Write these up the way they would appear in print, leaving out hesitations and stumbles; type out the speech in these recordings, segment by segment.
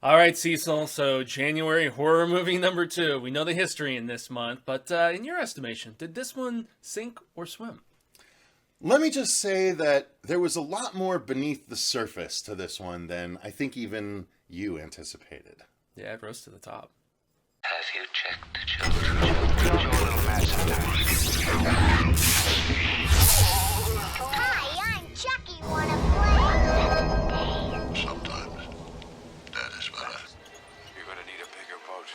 All right, Cecil. So January horror movie number 2. We know the history in this month, but in your estimation, did this one sink or swim? Let me just say that there was a lot more beneath the surface to this one than I think even you anticipated. Yeah, it rose to the top. Have you checked the children? Your little master. Hi, I'm Chucky. Wanna play? Sometimes that is better. You're gonna need a bigger boat.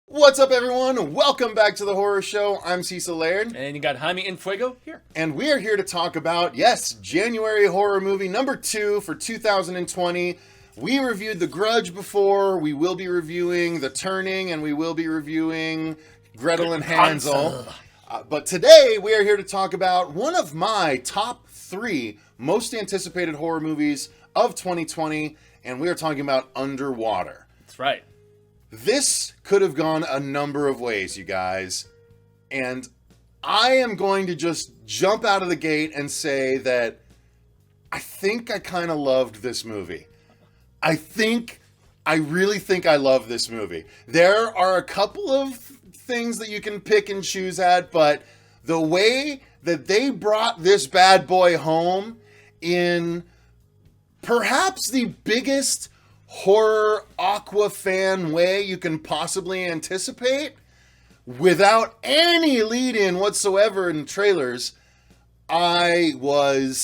What's up, everyone? Welcome back to the Horror Show. I'm Cecil Laird. And you got Jaime and Fuego here. And we are here to talk about, yes, January horror movie number 2 for 2020. We reviewed The Grudge before. We will be reviewing The Turning, and we will be reviewing Gretel and Hansel. But today, we are here to talk about one of my top 3 most anticipated horror movies of 2020, and we are talking about Underwater. That's right. This could have gone a number of ways, you guys, and I am going to just jump out of the gate and say that I think I kind of loved this movie. I really think I love this movie. There are a couple of things that you can pick and choose at, but the way that they brought this bad boy home in perhaps the biggest horror Aqua fan way you can possibly anticipate, without any lead-in whatsoever in trailers, I'm going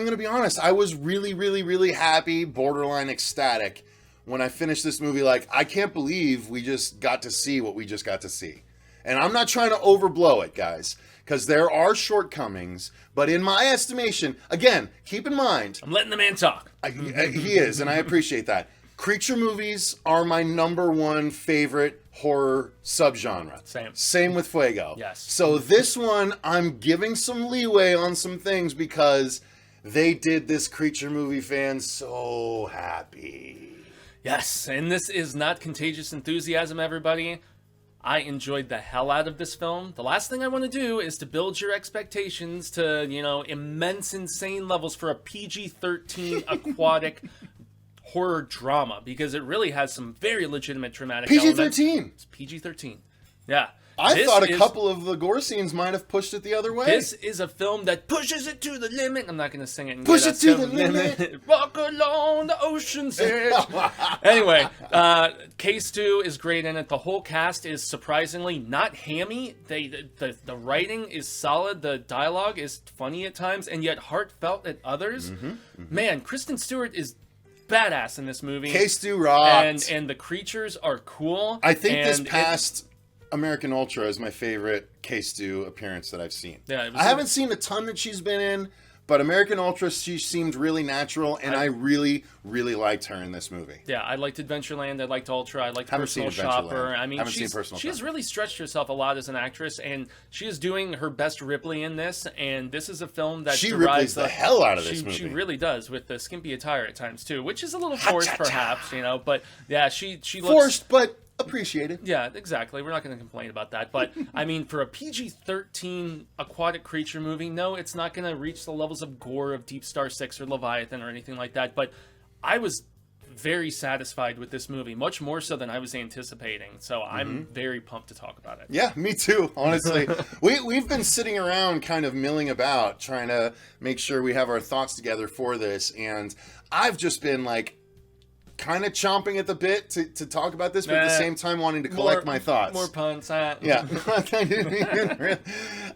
to be honest, I was really, really, really happy, borderline ecstatic, when I finished this movie. Like, I can't believe we just got to see what we just got to see. And I'm not trying to overblow it, guys, because there are shortcomings, but in my estimation, again, keep in mind... I'm letting the man talk. He is, and I appreciate that. Creature movies are my number 1 favorite horror subgenre. Same with Fuego. Yes. So this one, I'm giving some leeway on some things because they did this creature movie fan so happy. Yes, and this is not contagious enthusiasm, everybody. I enjoyed the hell out of this film. The last thing I want to do is to build your expectations to, immense, insane levels for a PG-13 aquatic horror drama, because it really has some very legitimate traumatic elements. PG-13. It's PG-13. Yeah. I thought a couple of the gore scenes might have pushed it the other way. This is a film that pushes it to the limit. I'm not going to sing it. And Push it to the limit. Walk along the ocean's edge. Anyway, Case 2 is great in it. The whole cast is surprisingly not hammy. The writing is solid. The dialogue is funny at times and yet heartfelt at others. Man, Kristen Stewart is badass in this movie. Case 2 rocked. And the creatures are cool. I think this passed American Ultra is my favorite Case 2 appearance that I've seen. Yeah, I haven't seen a ton that she's been in, but American Ultra, she seemed really natural, and I really, really liked her in this movie. Yeah, I liked Adventureland. I liked Ultra. I liked Haven't Personal seen Shopper. Adventureland. I mean, Haven't seen Personal she's Shopper. really stretched herself a lot as an actress, and she is doing her best Ripley in this. And this is a film that She derives Ripley's the hell out of this movie. She really does, with the skimpy attire at times too, which is a little forced, perhaps, But yeah, she looks forced, but appreciated. Yeah, exactly. We're not going to complain about that. But, I mean, for a PG-13 aquatic creature movie, no, it's not going to reach the levels of gore of Deep Star 6 or Leviathan or anything like that. But I was very satisfied with this movie, much more so than I was anticipating. So I'm very pumped to talk about it. Yeah, me too, honestly. We've been sitting around kind of milling about, trying to make sure we have our thoughts together for this. And I've just been like, kind of chomping at the bit to talk about this, but at the same time wanting to collect my thoughts. More puns. Yeah.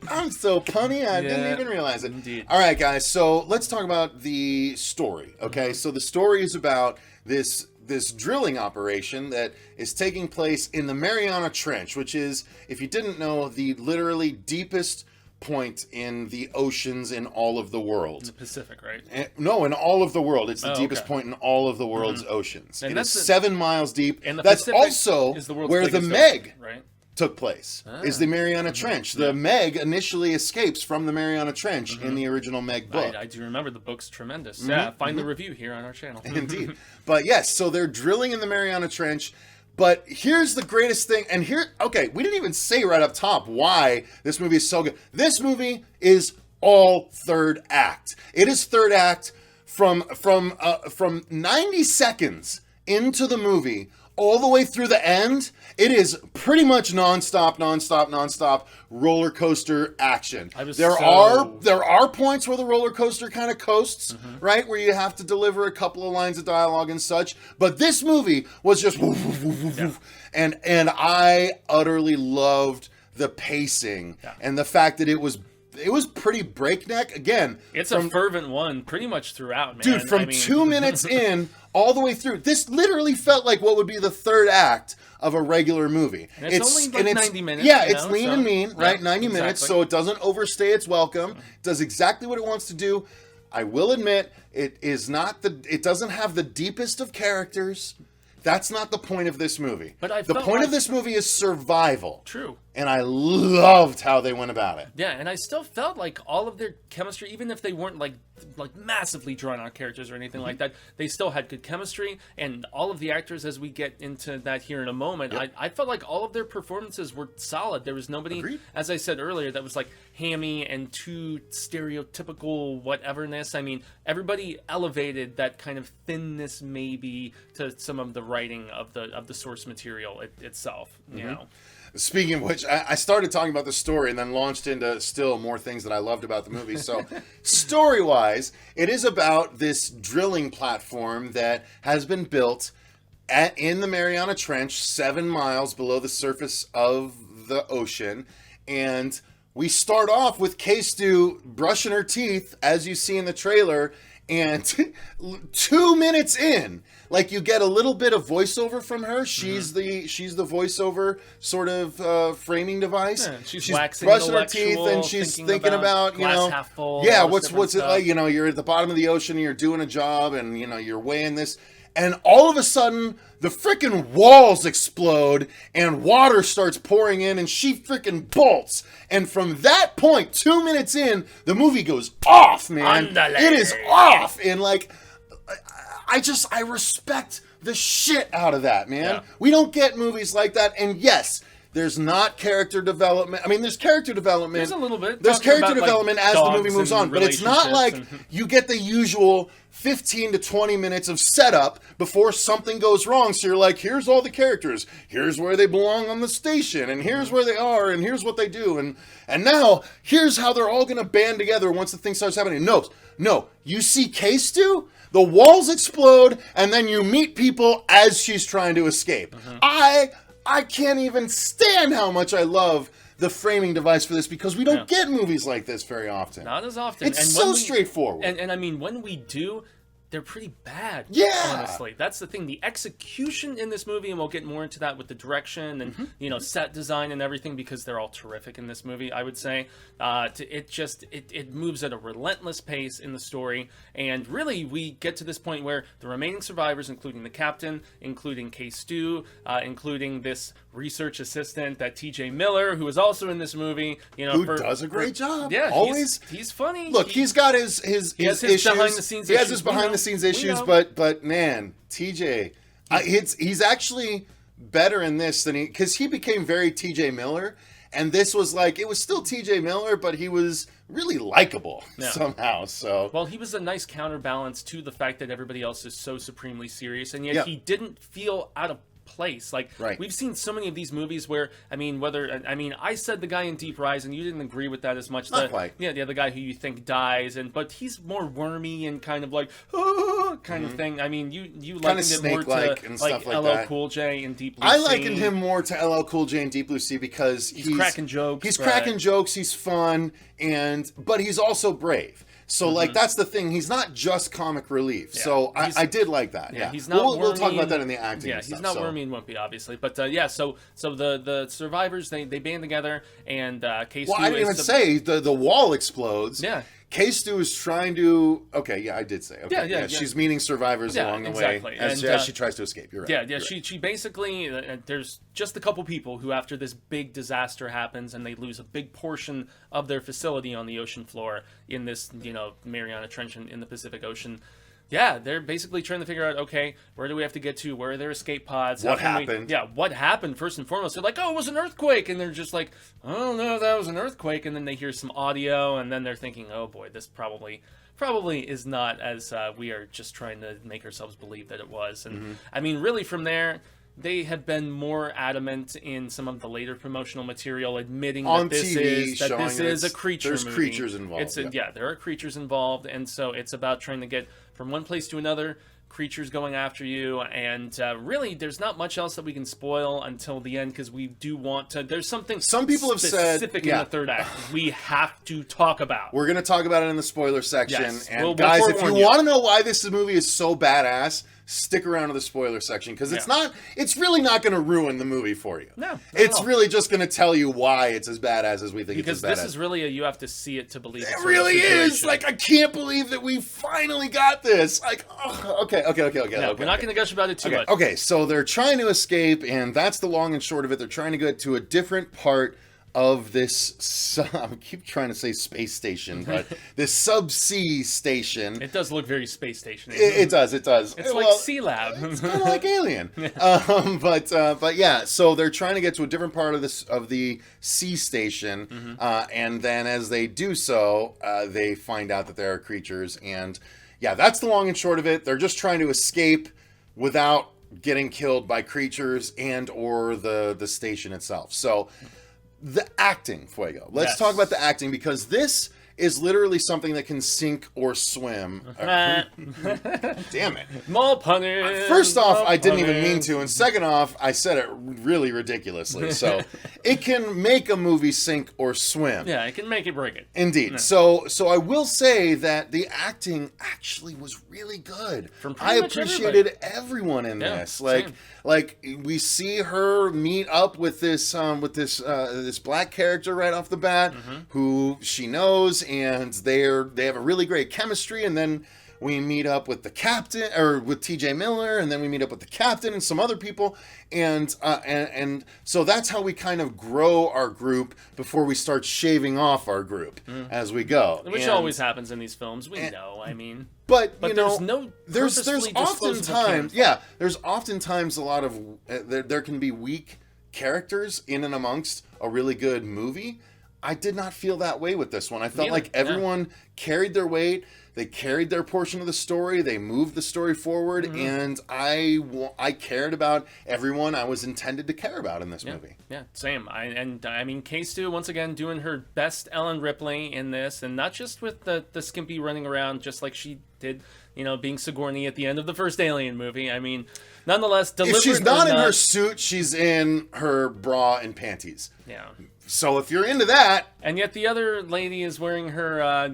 I'm so punny, I didn't even realize it. Indeed. All right, guys, so let's talk about the story, okay? So the story is about this drilling operation that is taking place in the Mariana Trench, which is, if you didn't know, the literally deepest point in the oceans in all of the world. In the Pacific, right? No, in all of the world. It's the deepest point in all of the world's oceans. And it is 7 miles deep. And the that's Pacific also is the world's where the biggest Meg ocean, right? took place, is the Mariana Trench. The Meg initially escapes from the Mariana Trench in the original Meg book. I do remember the book's tremendous. Yeah, find the review here on our channel. Indeed. But yes, so they're drilling in the Mariana Trench. But here's the greatest thing, and we didn't even say right up top why this movie is so good. This movie is all third act. It is third act from 90 seconds into the movie all the way through the end, it is pretty much nonstop roller coaster action. There are points where the roller coaster kind of coasts, right, where you have to deliver a couple of lines of dialogue and such. But this movie was just woof, woof, woof, woof, woof. And I utterly loved the pacing and the fact that it was pretty breakneck. Again, it's a fervent one pretty much throughout, man. Dude, from 2 minutes in all the way through, this literally felt like what would be the third act of a regular movie. And it's only like 90 minutes. Yeah, it's lean and mean, right? 90 exactly. minutes, so it doesn't overstay its welcome. It does exactly what it wants to do. I will admit, it doesn't have the deepest of characters. That's not the point of this movie. But the point of this movie is survival. True. And I loved how they went about it. Yeah, and I still felt like all of their chemistry, even if they weren't like massively drawn out characters or anything like that, they still had good chemistry. And all of the actors, as we get into that here in a moment, I felt like all of their performances were solid. There was nobody, as I said earlier, that was like hammy and too stereotypical whateverness. I mean, everybody elevated that kind of thinness maybe to some of the writing of the source material itself, you know. Speaking of which, I started talking about the story and then launched into still more things that I loved about the movie. So, story-wise, it is about this drilling platform that has been built in the Mariana Trench, 7 miles below the surface of the ocean. And we start off with K-Stu brushing her teeth, as you see in the trailer, and 2 minutes in, like, you get a little bit of voiceover from her. She's the voiceover sort of framing device. Yeah, she's waxing brushing her teeth and she's thinking about half full, what's it like? You know, you're at the bottom of the ocean and you're doing a job and you know you're weighing this, and all of a sudden the freaking walls explode and water starts pouring in and she freaking bolts. And from that point, 2 minutes in, the movie goes off, man. Andale. It is off. And like, I respect the shit out of that, man. Yeah. We don't get movies like that. And yes, there's not character development. I mean, there's character development. There's a little bit. There's Talking character about, development like, as the movie moves on. But it's not like relationships you get the usual 15 to 20 minutes of setup before something goes wrong. So you're like, here's all the characters. Here's where they belong on the station. And here's where they are. And here's what they do. And now, here's how they're all going to band together once the thing starts happening. No. You see K-Stu? The walls explode, and then you meet people as she's trying to escape. I can't even stand how much I love the framing device for this, because we don't get movies like this very often. Not as often. It's so straightforward. And I mean, when we do, they're pretty bad. Yeah. Honestly, that's the thing. The execution in this movie, and we'll get more into that with the direction and set design and everything, because they're all terrific in this movie. I would say it moves at a relentless pace in the story, and really we get to this point where the remaining survivors, including the captain, including K-Stu, including this research assistant, that T.J. Miller, who is also in this movie, who does a great job. Yeah, always. He's funny. Look, he's got his issues. Behind the scenes. He has his behind the scenes issues, but man, TJ, he's actually better in this than because he became very TJ Miller, and this was like, it was still TJ Miller, but he was really likable somehow. So, well, he was a nice counterbalance to the fact that everybody else is so supremely serious, and yet he didn't feel out of place. Like, we've seen so many of these movies where, I said the guy in Deep Rise, and you didn't agree with that as much. Not quite. Yeah, the guy who you think dies, but he's more wormy and kind of like, kind of thing. I mean, you likened it more to and stuff like LL that. Cool J and Deep Blue Sea. I likened him more to LL Cool J and Deep Blue Sea because he's cracking jokes. He's cracking jokes, he's fun, but he's also brave. So, like, that's the thing. He's not just comic relief. Yeah. So, I did like that. Yeah, he's not we'll talk about that in the acting. Yeah, he's not wormy and wimpy, obviously. But, so the survivors, they band together, and K-Stu Well, I didn't even say the wall explodes. Yeah. K-Stu is trying to... Okay, yeah, I did say. Okay, yeah. She's meeting survivors along the way as she tries to escape. You're right. Yeah. She basically... there's just a couple people who, after this big disaster happens, and they lose a big portion of their facility on the ocean floor in this, Mariana Trench in the Pacific Ocean. Yeah, they're basically trying to figure out, okay, where do we have to get to? Where are their escape pods? What happened? What happened, first and foremost? They're like, it was an earthquake. And they're just like, I don't know if that was an earthquake. And then they hear some audio, and then they're thinking, oh boy, this probably probably is not as we are just trying to make ourselves believe that it was. And I mean, really from there, they have been more adamant in some of the later promotional material, admitting On that this TV, is a creature there's movie. creatures involved. Yeah, there are creatures involved, and so it's about trying to get from one place to another, creatures going after you, and really there's not much else that we can spoil until the end, because we do want to, there's something Some people have said, specific in the third act we have to talk about. We're going to talk about it in the spoiler section. Yes, And we'll guys, if you forewarn you. want to know why this movie is so badass, stick around to the spoiler section, because it's really not going to ruin the movie for you. No, not it's at all. really just going to tell you why it's as badass as we think Because it's as badass. this is really a you have to see it to believe It really is. Like, I can't believe that we finally got this. Like, okay. No, Okay, we're not going to gush about it too much. Okay, so they're trying to escape, and that's the long and short of it. They're trying to get to a different part of this, I keep trying to say space station, but this subsea station. It does look very space station. It does. It's Well, like Sea Lab. It's kind of like Alien. But yeah, so they're trying to get to a different part of the sea station, and then as they do so, they find out that there are creatures, and yeah, that's the long and short of it. They're just trying to escape without getting killed by creatures and or the station itself. So the acting, Fuego. Let's talk about the acting, because this is literally something that can sink or swim. Damn it. Mall punners. First off, I didn't even mean to, and second off, I said it really ridiculously. So it can make a movie sink or swim. Yeah, it can make it break it. Indeed. Yeah. So I will say that the acting actually was really good. From pretty I much appreciated everyone in Yeah, this. same. Like we see her meet up with this black character right off the bat, who she knows, and they have a really great chemistry, and then we meet up with the captain, or with TJ Miller, and then we meet up with the captain and some other people, and so that's how we kind of grow our group before we start shaving off our group as we go. Which always happens in these films. We know. I mean, but you know, know, there's purposefully oftentimes there's oftentimes a lot of there can be weak characters in and amongst a really good movie. I did not feel that way with this one. I felt like everyone carried their weight. They carried their portion of the story. They moved the story forward, and I cared about everyone I was intended to care about in this movie. Yeah, same. I mean, K-Stu, once again, doing her best Ellen Ripley in this, and not just with the skimpy running around just like she did, being Sigourney at the end of the first Alien movie. I mean, nonetheless, delivered. If she's not in her suit, she's in her bra and panties. Yeah. So if you're into that, and yet the other lady is wearing her,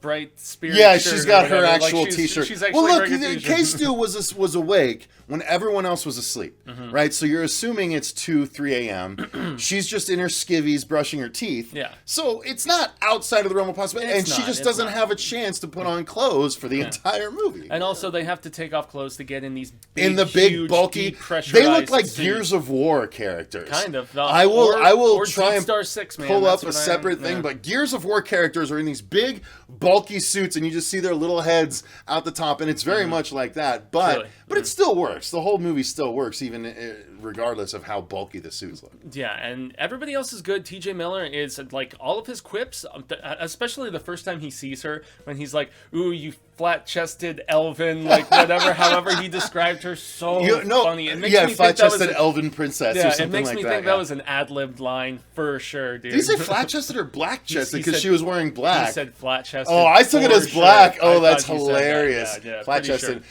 bright spirit. Yeah, shirt she's or got her whatever. actual She's T-shirt. She's actually well, look, wearing a T-shirt. K-Stu was awake when everyone else was asleep, right? So you're assuming it's 2-3 a.m. She's just in her skivvies brushing her teeth. Yeah. So it's not outside of the realm of possibility, and she just doesn't have a chance to put on clothes for the entire movie. And also, they have to take off clothes to get in these big, in the big huge, bulky, depressurized they look like suits. Gears of War characters. Kind of. I will or try Deep and Star 6, man. pull That's up a what separate thing, yeah. but Gears of War characters are in these big, bulky suits, and you just see their little heads out the top, and it's very much like that. But Really? but it still works. The whole movie still works, even regardless of how bulky the suits look. Yeah, and everybody else is good. TJ Miller is, like, all of his quips, especially the first time he sees her, when he's like, ooh, you flat-chested elven, like, whatever, however he described her, so funny. It makes me think flat-chested elven princess or something like that. it makes me think that was an ad-libbed line for sure, dude. Did he say flat-chested or black-chested? He Because said- she was wearing black. He said flat-chested. Oh, I took it for as black. sure. Oh, I that's thought he said that. hilarious. Yeah, flat-chested.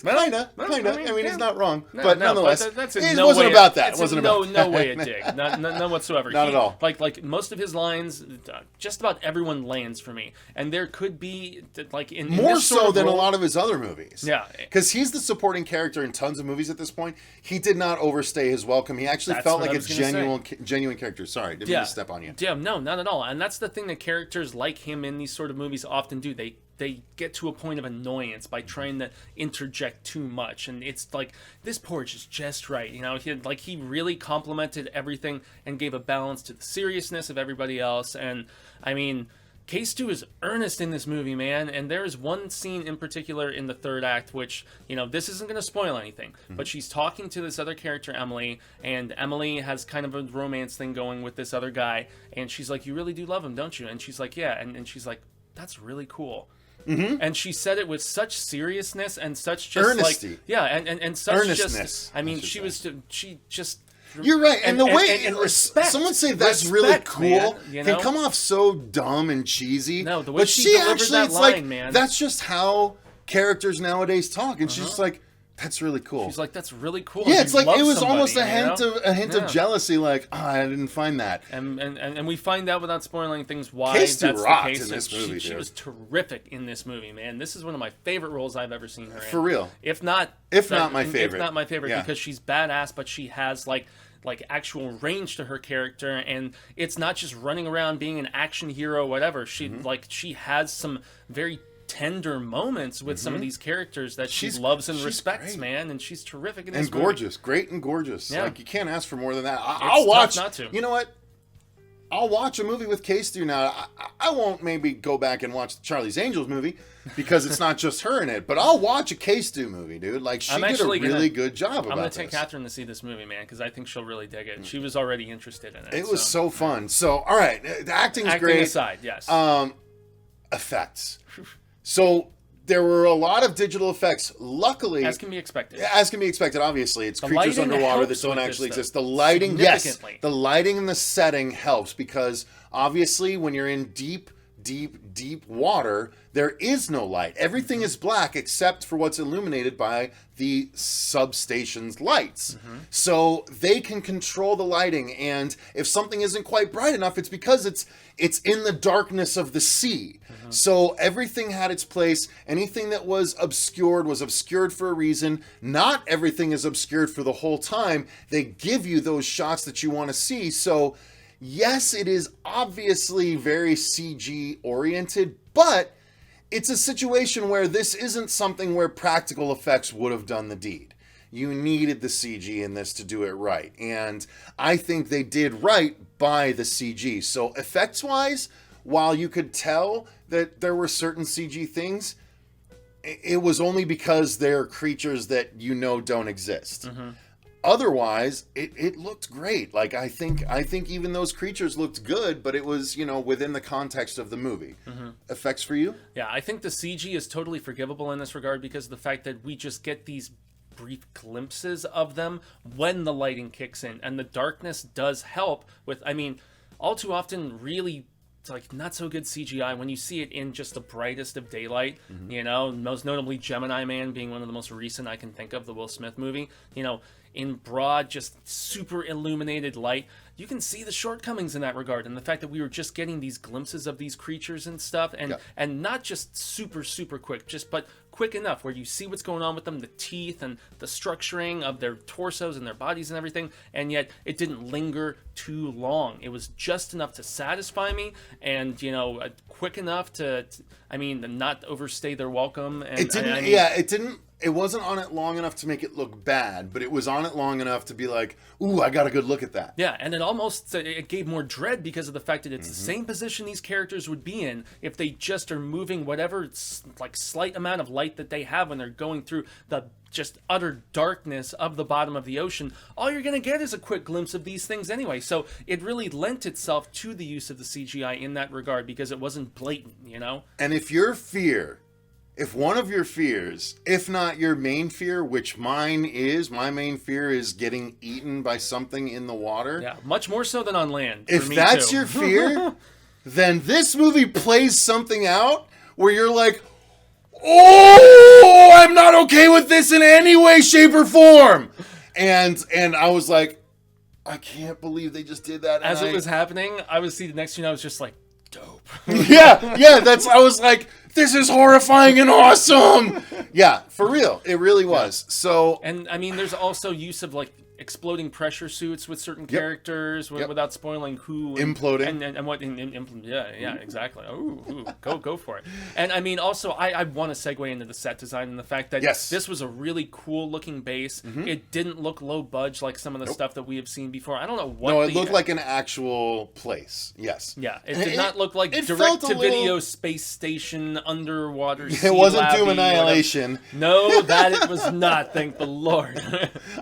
Kinda. I mean, he's not wrong, No, but no, nonetheless, that's it wasn't about that. It wasn't about no way a dig, no whatsoever. Not at all. Like most of his lines, just about everyone lands for me, and there could be like in more this sort so of than role, a lot of his other movies. Yeah, because he's the supporting character in tons of movies at this point. He did not overstay his welcome. He actually That's felt what like I a was gonna genuine character. Sorry, didn't mean to step on you. Yeah, no, not at all. And that's the thing that characters like him in these sort of movies often do. They get to a point of annoyance by trying to interject too much, and it's like this porridge is just right. He really complimented everything and gave a balance to the seriousness of everybody else. And I mean, K-Stu is earnest in this movie, man. And there is one scene in particular in the third act, which, this isn't going to spoil anything, but she's talking to this other character, Emily, and Emily has kind of a romance thing going with this other guy, and she's like, you really do love him, don't you? And she's like, yeah, and she's like, that's really cool. And she said it with such seriousness and such just Earnesty. like, yeah, and such Earnestness, just, I mean, I should she just. You're right, and the way and respect. someone say that's Respect, really cool man, you know? can come off so dumb and cheesy. No, the way but she she delivered actually, that it's line, like man. that's just how characters nowadays talk, and she's just like, that's really cool. She's like, that's really cool. Yeah, You it's like love it was somebody, almost a you know? hint of jealousy, like, oh, I didn't find that. And we find out without spoiling things why Case that's the rocked case. in this movie, she dude. was terrific in this movie, man. This is one of my favorite roles I've ever seen her in. For real. If not my favorite. If not my favorite, Yeah. because she's badass, but she has like actual range to her character, and it's not just running around being an action hero, whatever. She she has some very tender moments with some of these characters that she loves and she's respects, great. man, and she's terrific in this And movie. gorgeous, great and gorgeous. Yeah. Like, you can't ask for more than that. It's I'll tough watch. not to. You know what? I'll watch a movie with Case through now. I won't maybe go back and watch the Charlie's Angels movie because it's not just her in it, but I'll watch a Case through movie, dude. Like, she did a really good job about I'm going to take this. Catherine to see this movie, man, because I think she'll really dig it. She was already interested in it. It was so fun. So, all right, the acting's Acting great. aside, yes. Effects. So there were a lot of digital effects. Luckily, As can be expected. As can be expected, obviously. It's creatures lighting underwater that helps don't with actually this, exist. though, The lighting, yes. significantly. The lighting and the setting helps because obviously when you're in deep water, there is no light. Everything is black except for what's illuminated by the substation's lights. So they can control the lighting, and if something isn't quite bright enough, it's because it's in the darkness of the sea. So everything had its place. Anything that was obscured for a reason. Not everything is obscured for the whole time. They give you those shots that you want to see. So yes, it is obviously very CG oriented, but it's a situation where this isn't something where practical effects would have done the deed. You needed the CG in this to do it right. And I think they did right by the CG. So effects-wise, while you could tell that there were certain CG things, it was only because they're creatures that you know don't exist. Otherwise, it looked great. Like, I think even those creatures looked good, but it was, within the context of the movie. Effects for you? Yeah, I think the CG is totally forgivable in this regard because of the fact that we just get these brief glimpses of them when the lighting kicks in, and the darkness does help with, I mean, all too often really it's like not so good CGI when you see it in just the brightest of daylight, most notably Gemini Man being one of the most recent I can think of, the Will Smith movie, in broad, just super illuminated light. You can see the shortcomings in that regard, and the fact that we were just getting these glimpses of these creatures and stuff, and not just super quick, but quick enough where you see what's going on with them, the teeth and the structuring of their torsos and their bodies and everything, and yet it didn't linger too long. It was just enough to satisfy me, and quick enough to not overstay their welcome. And it wasn't on it long enough to make it look bad, but it was on it long enough to be like, ooh, I got a good look at that. Yeah, and it gave more dread because of the fact that it's the same position these characters would be in if they just are moving whatever slight amount of light that they have when they're going through the just utter darkness of the bottom of the ocean. All you're going to get is a quick glimpse of these things anyway. So it really lent itself to the use of the CGI in that regard because it wasn't blatant, And if one of your fears, if not your main fear, which my main fear is getting eaten by something in the water. Yeah, much more so than on land. If that's your fear, then this movie plays something out where you're like, oh, I'm not okay with this in any way, shape, or form. And I was like, I can't believe they just did that. As it was happening, I was seated next to you and I was just like, dope. I was like, this is horrifying and awesome. Yeah, for real. It really was. So, and I mean, there's also use of exploding pressure suits with certain characters without spoiling who imploding and what exactly. Ooh, go for it. And I mean, also I want to segue into the set design and the fact that this was a really cool looking base. It didn't look low budge like some of the stuff that we have seen before. I don't know what. No, it looked like an actual place. Yes. Yeah, it did not look like direct to video space station underwater. It wasn't Doom Annihilation. No, that it was not. Thank the Lord.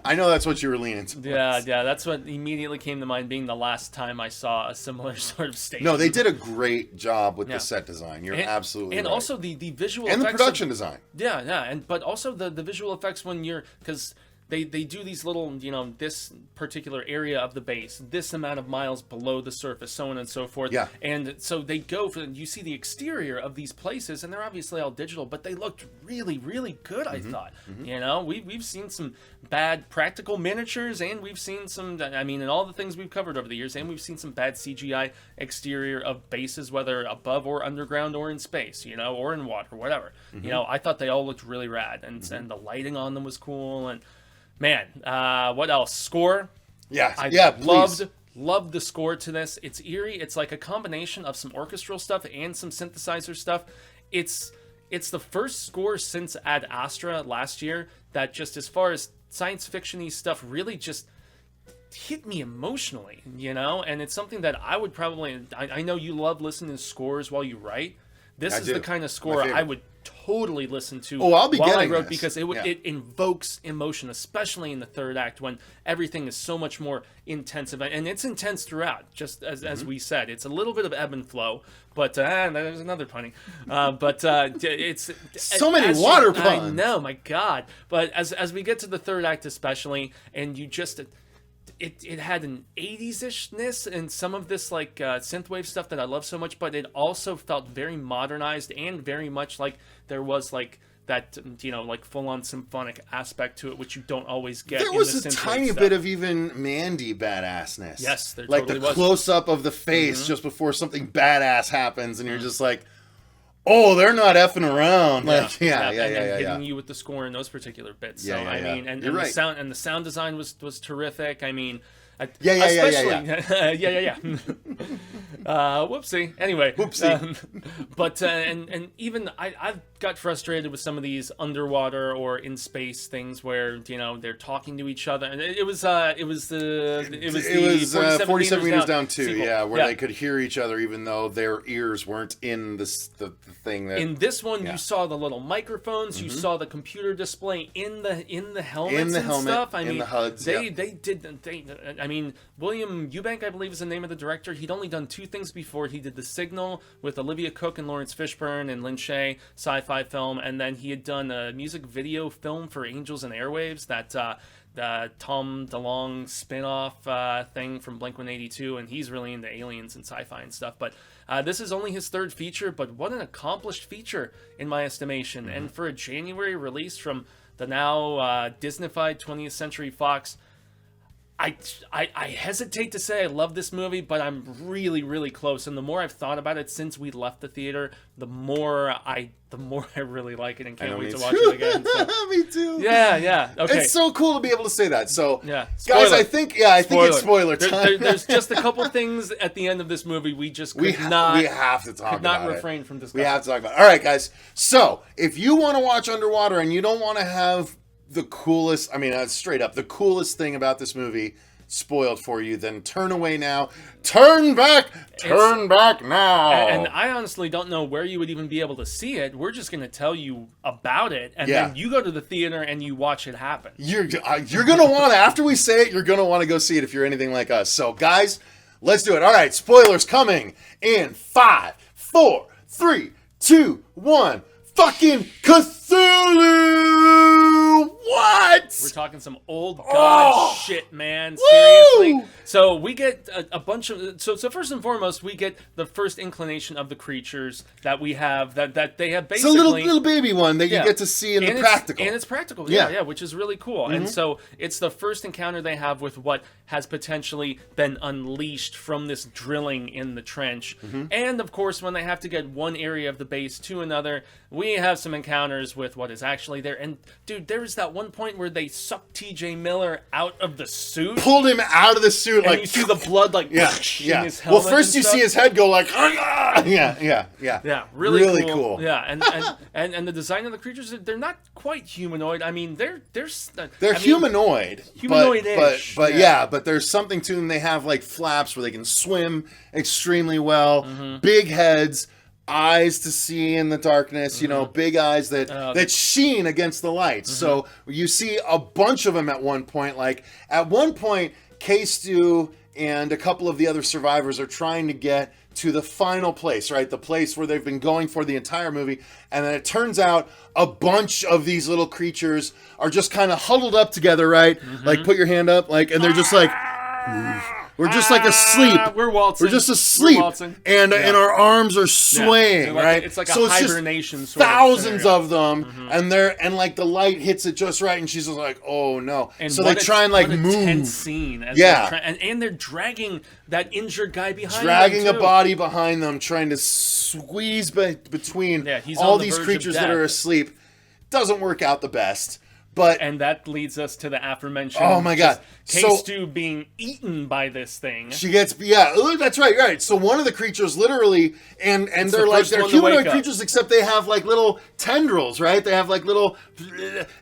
I know that's what you were leaning aliens. Yeah, that's what immediately came to mind, being the last time I saw a similar sort of station. No, they did a great job with the set design. You're absolutely right. And also the visual and effects. the production design. Yeah, but also the visual effects when you're, because they do these little, this particular area of the base, this amount of miles below the surface, so on and so forth. Yeah. And so they go for, you see the exterior of these places, and they're obviously all digital, but they looked really, really good, I thought. We've seen some bad practical miniatures, and we've seen some, in all the things we've covered over the years, and we've seen some bad CGI exterior of bases, whether above or underground or in space, or in water, whatever. I thought they all looked really rad, and the lighting on them was cool, and man, what else? Score? Yeah, Loved the score to this. It's eerie. It's like a combination of some orchestral stuff and some synthesizer stuff. It's the first score since Ad Astra last year that, just as far as science fiction-y stuff, really just hit me emotionally, And it's something that I would probably... I know you love listening to scores while you write. This is the kind of score I would totally listen to I'll be while I getting wrote, this. because it invokes emotion, especially in the third act when everything is so much more intense, and it's intense throughout. Just as we said, it's a little bit of ebb and flow, but there's another punny. But it's so many water puns. I know, my God. But as we get to the third act, especially, and you just. It had an 80s-ishness and some of this like synthwave stuff that I love so much, but it also felt very modernized and very much like there was like that, like full-on symphonic aspect to it, which you don't always get. There was a tiny bit of even Mandy badassness. Yes, there like totally the was. close-up of the face just before something badass happens, and you're just like, oh, they're not effing around. Like, yeah. Hitting you with the score in those particular bits. So and You're right. the sound design was terrific. Yeah. Whoopsie. Anyway. Whoopsie. But and even I've got frustrated with some of these underwater or in space things where they're talking to each other, and it was 47 meters down too. Sequel. Where they could hear each other even though their ears weren't in the thing that. In this one, you saw the little microphones. You saw the computer display in the helmets and stuff. In the HUDs. William Eubank, I believe, is the name of the director. He'd only done two things before. He did The Signal with Olivia Cooke and Lawrence Fishburne and Lin Shaye, sci-fi film, and then he had done a music video film for Angels and Airwaves, that the Tom DeLonge spin-off thing from Blink-182, and he's really into aliens and sci-fi and stuff. But this is only his third feature, but what an accomplished feature in my estimation. And for a January release from the now Disney-fied 20th Century Fox, I hesitate to say I love this movie, but I'm really, really close. And the more I've thought about it since we left the theater, the more I really like it and can't wait to watch it again. So. Me too. Yeah. Okay. It's so cool to be able to say that. So, guys, I think it's spoiler time. There's just a couple things at the end of this movie we just could not. We have to talk about it. Refrain from discussing. We have to talk about it. All right, guys. So, if you want to watch Underwater and you don't want to have the coolest, straight up, the coolest thing about this movie spoiled for you, then turn away now. Turn back now. And I honestly don't know where you would even be able to see it. We're just going to tell you about it, and then you go to the theater and you watch it happen. You're going to want to, after we say it, you're going to want to go see it if you're anything like us. So, guys, let's do it. All right, spoilers coming in 5, 4, 3, 2, 1. Fucking Cthulhu! What? We're talking some old god shit, man. Seriously. Woo! So we get a bunch of... So first and foremost, we get the first inclination of the creatures that we have, that they have basically... It's a little baby one that you get to see in the practical. And it's practical, yeah, which is really cool. And so it's the first encounter they have with what has potentially been unleashed from this drilling in the trench. And, of course, when they have to get one area of the base to another, we have some encounters with what is actually there. And, dude, there was that one point where they sucked T.J. Miller out of the suit. Pulled him out of the suit. And you see the blood, in his helmet. Well, first you see his head go like, yeah. Really cool. Yeah, and the design of the creatures, they're not quite humanoid. They're humanoid-ish. But there's something to them. They have like flaps where they can swim extremely well, big heads, eyes to see in the darkness, you know, big eyes that that sheen against the lights. So you see a bunch of them at one point. Like at one point, K-Stu and a couple of the other survivors are trying to get to the final place, right? The place where they've been going for the entire movie. And then it turns out a bunch of these little creatures are just kind of huddled up together, right? Like put your hand up, like, and they're just like, we're just like asleep. We're waltzing. We're just asleep. We're waltzing. And our arms are swaying, like, right? It's like so a hibernation just sort thousands of them, and like the light hits it just right, and she's just like, oh no. And so they try and like what a move. tense scene. As and they're dragging that injured guy behind dragging them a too. body behind them, trying to squeeze between he's all on the these verge creatures of that death. are asleep. Doesn't work out the best. But and that leads us to the aforementioned. Oh my god! K-Stu being eaten by this thing. She gets that's right. So one of the creatures literally and they're like they're humanoid creatures except they have like little tendrils, right? They have like little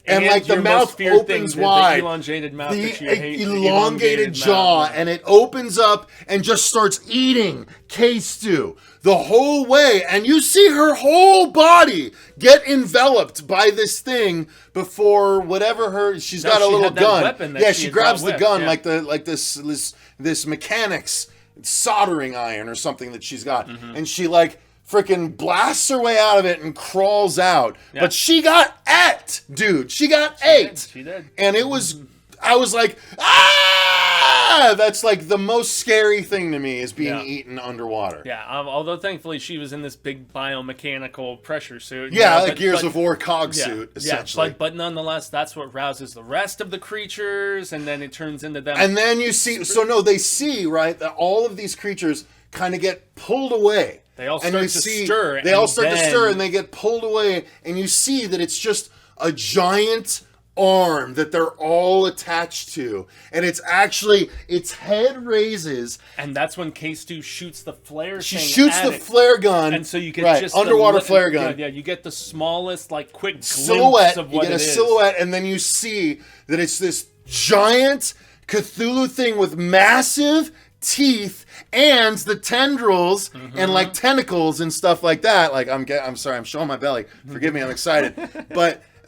and like the mouth opens wide, the elongated mouth, the elongated jaw, and it opens up and just starts eating K-Stu the whole way, and you see her whole body get enveloped by this thing before whatever she's got a little gun. Yeah, she grabs the gun like this mechanics soldering iron or something that she's got, and she like freaking blasts her way out of it and crawls out. Yeah. But she got ate, dude. She got ate. She did. And it was, I was like, ah! That's like the most scary thing to me is being eaten underwater. Yeah, although thankfully she was in this big biomechanical pressure suit. Yeah, like Gears of War cog suit, essentially. Yeah, but nonetheless, that's what rouses the rest of the creatures, and then it turns into them. And then you see, they see, right, that all of these creatures kind of get pulled away. They all start to stir. They all start to stir, and they get pulled away, and you see that it's just a giant arm that they're all attached to, and it's actually its head raises, and that's when K-Stu shoots the flare. She shoots the flare gun, and so you get just underwater flare gun. Yeah, you get the smallest, like, quick silhouette glimpse of what you get a silhouette, and then you see that it's this giant Cthulhu thing with massive teeth and the tendrils and like tentacles and stuff like that. Like I'm sorry, I'm showing my belly. Forgive me, I'm excited.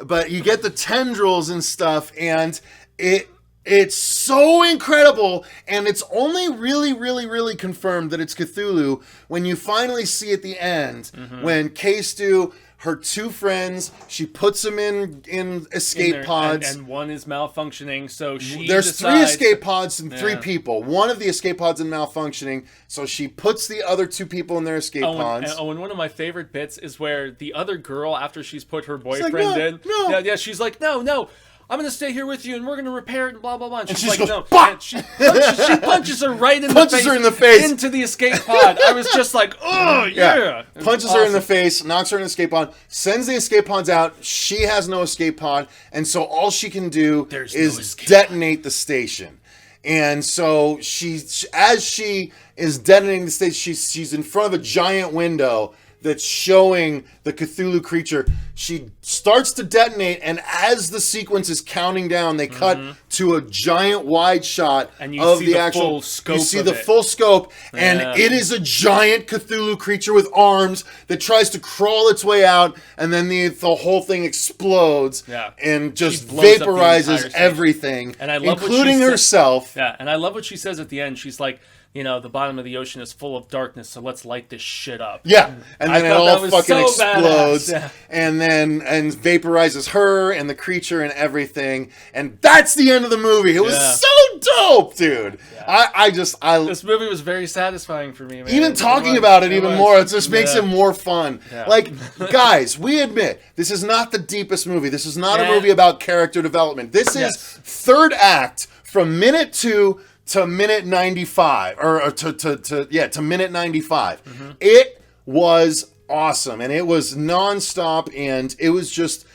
But you get the tendrils and stuff, and it's so incredible, and it's only really confirmed that it's Cthulhu when you finally see at the end when K-Stu, her two friends, she puts them in escape pods. And one is malfunctioning, so There's 3 escape pods and 3 people. One of the escape pods is malfunctioning, so she puts the other 2 people in their escape pods. And one of my favorite bits is where the other girl, after she's put her boyfriend in, she's like, no, I'm going to stay here with you, and we're going to repair it, and blah, blah, blah. And she's like, no. And she punches her right in the face. Into the escape pod. I was just like, oh, yeah. Punches her in the face, knocks her in the escape pod, sends the escape pods out. She has no escape pod, and so all she can do is detonate the station. And so as she is detonating the station, she's in front of a giant window that's showing the Cthulhu creature. She starts to detonate, and as the sequence is counting down, they cut to a giant wide shot and you of see the actual actual scope. You see the full scope, and it is a giant Cthulhu creature with arms that tries to crawl its way out, and then the whole thing explodes and just vaporizes everything, and I love including herself. Yeah, and I love what she says at the end. She's like, the bottom of the ocean is full of darkness, so let's light this shit up. Yeah, and then it all fucking explodes, yeah. and vaporizes her and the creature and everything, and that's the end of the movie. It was so dope, dude. Yeah. This movie was very satisfying for me, man. Even talking about it even more, it just makes it more fun. Yeah. Like, guys, we admit, this is not the deepest movie. This is not a movie about character development. This is third act from minute 2 to minute 95, or to minute 95. It was awesome, and it was nonstop, and it was just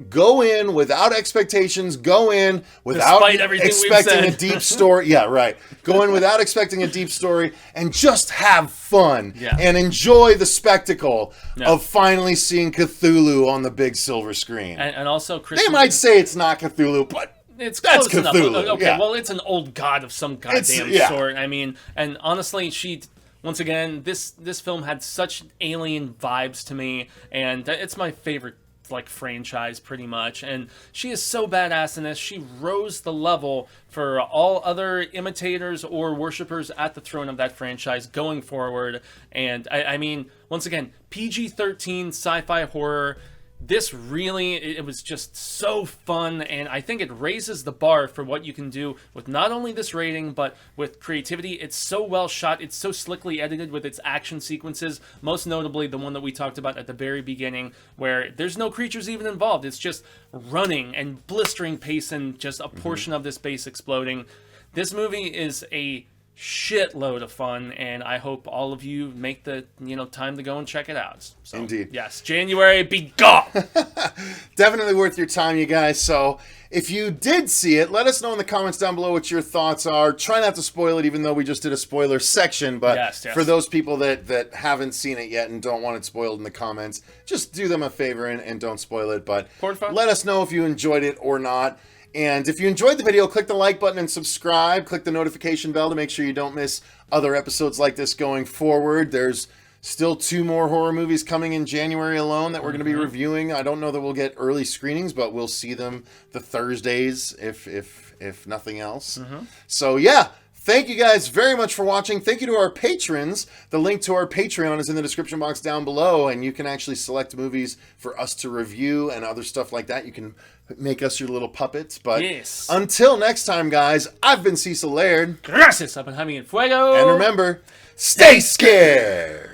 go in without expectations, go in without expecting a deep story. Yeah, right. Go in without expecting a deep story, and just have fun and enjoy the spectacle of finally seeing Cthulhu on the big silver screen. And also, they might say it's not Cthulhu, but it's that's close Cthulhu. Enough. Okay, well, it's an old god of some goddamn sort. I mean, and honestly, once again, this film had such alien vibes to me, and it's my favorite like franchise pretty much, and she is so badass in this. She rose the level for all other imitators or worshippers at the throne of that franchise going forward. And I mean, once again, PG-13 sci-fi horror. This really, it was just so fun, and I think it raises the bar for what you can do with not only this rating, but with creativity. It's so well shot, it's so slickly edited with its action sequences, most notably the one that we talked about at the very beginning, where there's no creatures even involved. It's just running and blistering pace and just a portion of this base exploding. This movie is a shitload of fun, and I hope all of you make the time to go and check it out. So, Indeed. yes, January, be gone. Definitely worth your time, you guys. So if you did see it, let us know in the comments down below what your thoughts are. Try not to spoil it, even though we just did a spoiler section. But Yes. for those people that haven't seen it yet and don't want it spoiled in the comments, just do them a favor and don't spoil it. But Porfa. let us know if you enjoyed it or not. And if you enjoyed the video, click the like button and subscribe. Click the notification bell to make sure you don't miss other episodes like this going forward. There's still 2 more horror movies coming in January alone that we're going to be reviewing. I don't know that we'll get early screenings, but we'll see them the Thursdays if nothing else. So yeah, thank you guys very much for watching. Thank you to our patrons. The link to our Patreon is in the description box down below, and you can actually select movies for us to review and other stuff like that. You can make us your little puppets. But Yes. until next time, guys, I've been Cecil Laird. Gracias, I've been Jaime and Fuego. And remember, stay scared!